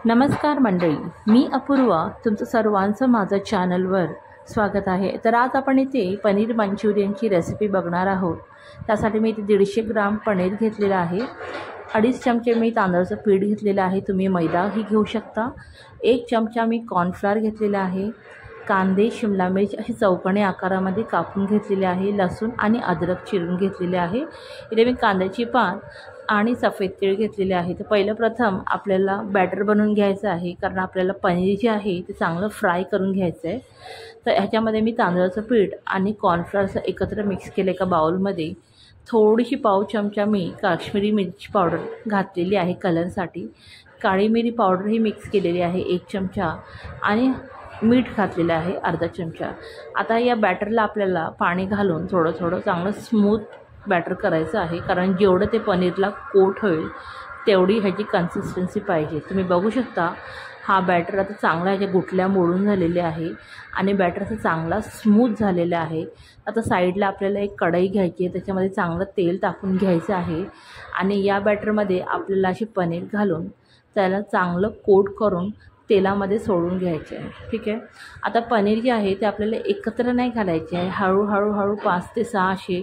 नमस्कार मंडळी, मी अपूर्वा तुमचं सर्वांचं माझं चॅनलवर स्वागत आहे। तर आज आपण इथे पनीर मंचुरियनची रेसिपी बघणार आहोत। त्यासाठी मी इथे 150 ग्राम पनीर घेतलेलं आहे। 2.5 चमचे मी तांदळाचं पीठ घेतलेलं आहे, तुम्ही मैदाही घेऊ शकता। 1 चमचा मी कॉर्नफ्लोअर घेतलेला आहे। कांदे, शिमला मिर्च असे चौकोनी आकारामध्ये कापून घेतलेले आहे। लसूण आणि अद्रक चिरून घेतलेले आहे। इथे मी कांद्याची पात आणि सफेद तीळ घेतलेले आहे। तर पहिलं प्रथम आपल्याला बॅटर बनवून घ्यायचं आहे, कारण आपल्याला पनीर जे आहे ते चांगलं फ्राय करून घ्यायचं आहे। तर ह्याच्यामध्ये मी तांदळाचं पीठ आणि कॉर्नफ्लोअरचं एकत्र मिक्स केलं एका बाउलमध्ये। थोडीशी पाव चमचा मी काश्मीरी मिरची पावडर घातलेली आहे कलरसाठी। काळी मिरी पावडर ही मिक्स केलेली आहे 1 चमचा आणि मीठ घातलेलं आहे अर्धा चमचा। आता या बॅटरला आपल्याला पाणी घालून थोडं थोडं चांगलं स्मूथ बॅटर करायचं आहे, कारण जेवढं ते पनीरला कोट होईल तेवढी ह्याची कन्सिस्टन्सी पाहिजे। तुम्ही बघू शकता हा बॅटर आता चांगला ह्याच्या गुठल्या मोडून झालेले आहे आणि बॅटर असं चांगला स्मूथ झालेला आहे। आता साईडला आपल्याला एक कढई घ्यायची आहे, त्याच्यामध्ये चांगलं तेल टाकून घ्यायचं आहे आणि या बॅटरमध्ये आपल्याला अशी पनीर घालून त्याला चांगलं कोट करून तेलामध्ये सोडून घ्यायचे आहे। ठीक आहे, आता पनीर जे आहे ते आपल्याला एकत्र नाही घालायचे आहे, हळूहळू 5 ते 6 असे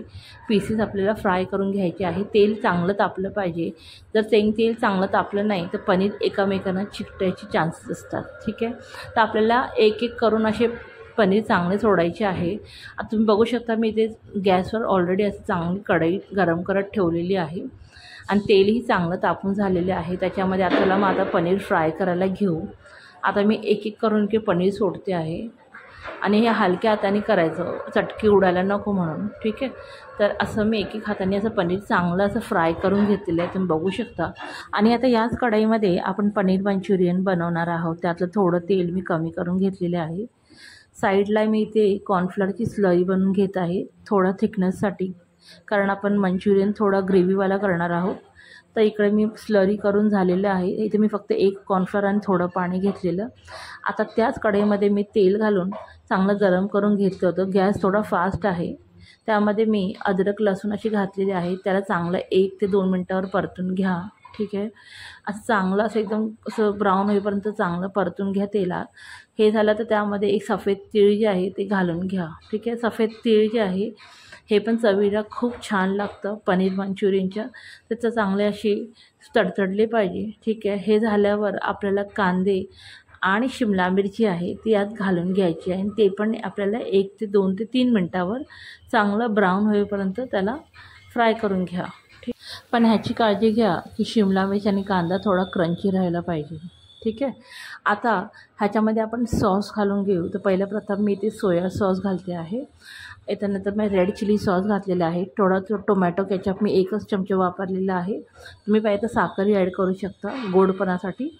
पीसेस आपल्याला फ्राय करून घ्यायचे आहे। तेल चांगलं तापलं पाहिजे, जर तेल चांगलं तापलं नाही तर पनीर एकमेकांना चिकटायचे चान्सेस असतात। ठीक आहे, तर आपल्याला एक एक करून असे पनीर चांगले सोडायचे आहे। आता तुम्ही बघू शकता मी इथे गॅसवर ऑलरेडी असं चांगली कढई गरम करत ठेवलेली आहे आणि तेलही चांगलं तापून झालेले आहे। त्याच्यामध्ये आपल्याला मग आता पनीर फ्राय करायला घेऊ। आता मी एक एक करून पनीर सोडते आहे आणि हे हलक्या हाताने करायचं, चटकी उडायला नको म्हणून। ठीक आहे, तर असं मी एक हाताने असं पनीर चांगलं असं फ्राय करून घेतलेलं आहे, तुम्ही बघू शकता। आणि आता याच कढईमध्ये आपण पनीर मंचुरियन बनवणार आहोत। त्यातलं थोडं तेल मी कमी करून घेतलेले आहे। साईडला मी इथे कॉर्नफ्लोअरची स्लरी बनवून घेत आहे थोडा थिकनेससाठी, कारण आपण मंचुरियन थोडा ग्रेव्हीवाला करणार आहोत। तर इकडे मी स्लरी करून झालेलं आहे। इथे मी फक्त 1 कॉर्नफ्लोअर आणि थोडं पाणी घेतलेलं। आता त्याच कढईमध्ये मी तेल घालून चांगलं गरम करून घेतलं होतं। गॅस थोडा फास्ट आहे, त्यामध्ये मी अद्रक लसूण अशी घातलेली आहे। त्याला चांगलं 1 ते 2 मिनटावर परतून घ्या। ठीक आहे, असं चांगलं असं एकदम असं ब्राऊन होईपर्यंत चांगलं परतून घ्या तेलात। हे झालं तर त्यामध्ये एक सफेद तीळ जे आहे ते घालून घ्या। ठीक आहे, सफेद तीळ जे आहे हे पण चवीला खूप छान लागतं पनीर मंचुरियनच्या, त्याचं चांगले असे तडतडले पाहिजे। ठीक आहे, हे झाल्यावर आपल्याला कांदे आणि शिमला मिरची आहे ती यात घालून घ्यायची आहे आणि ते पण आपल्याला 1 ते 2 ते 3 मिनटावर चांगलं ब्राऊन होईपर्यंत त्याला फ्राय करून घ्या। ठीक, पण ह्याची काळजी घ्या की शिमला मिरची आणि कांदा थोडा क्रंची राहायला पाहिजे। ठीक आहे, आता ह्याच्यामध्ये आपण सॉस घालून घेऊ। तर पहिल्या प्रथम मी इथे सोया सॉस घालते आहे, त्यानंतर मी रेड चिली सॉस घातलेला आहे। थोडा टोमॅटो केचप मी 1च चमचा वापरलेला आहे, तुम्ही पाहिजे तर साखरही ॲड करू शकता गोडपणासाठी।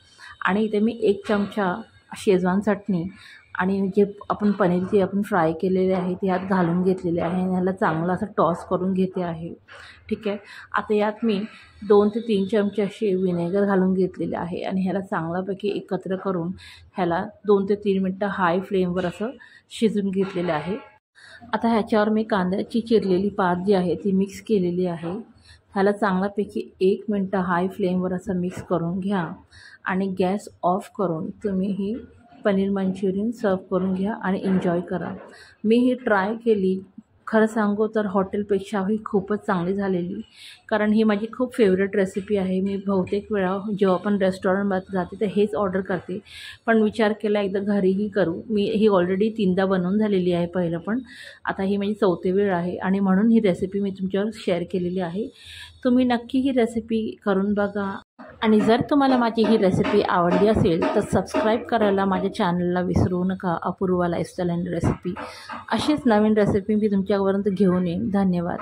आणि इथे मी 1 चमचा शेजवान चटणी आणि जे आपण पनीर जे आपण फ्राय केलेले आहे ते यात घालून घेतलेले आहे आणि ह्याला चांगलं असं टॉस करून घेते आहे। ठीक आहे, आता यात मी 2 ते 3 चमचे असे विनेगर घालून घेतलेले आहे आणि ह्याला चांगल्यापैकी एकत्र करून ह्याला 2 ते 3 मिनटं हाय फ्लेमवर असं शिजून घेतलेलं आहे। आता ह्याच्यावर मी कांद्याची चिरलेली पात जी आहे ती मिक्स केलेली आहे। ह्याला चांगल्यापैकी 1 मिनटं हाय फ्लेमवर असं मिक्स करून घ्या आणि गॅस ऑफ करून तुम्ही ही पनीर मंचुरियन सर्व करून घ्या आणि एन्जॉय करा। मी ही ट्राय केली, खरं सांगू तर हॉटेलपेक्षाही खूपच चांगली झालेली, कारण ही माझी खूप फेवरेट रेसिपी आहे। मी बहुतेक वेळा जेव्हा पण रेस्टॉरंटमध्ये जाते तर हेच ऑर्डर करते, पण विचार केला एकदा घरीही करू। मी ही ऑलरेडी 3दा बनवून झालेली आहे पहिलं, पण आता ही माझी 4थी वेळ आहे आणि म्हणून ही रेसिपी मी तुमच्यावर शेअर केलेली आहे। तुम्ही नक्की ही रेसिपी करून बघा आणि जर तुम्हाला माझी ही रेसिपी आवडली असेल तर सबस्क्राईब करायला माझ्या चॅनलला विसरू नका। अपूर्वा लाईफस्टाईल अँड रेसिपी अशीच नवीन रेसिपी मी तुमच्यापर्यंत घेऊन येईन। धन्यवाद।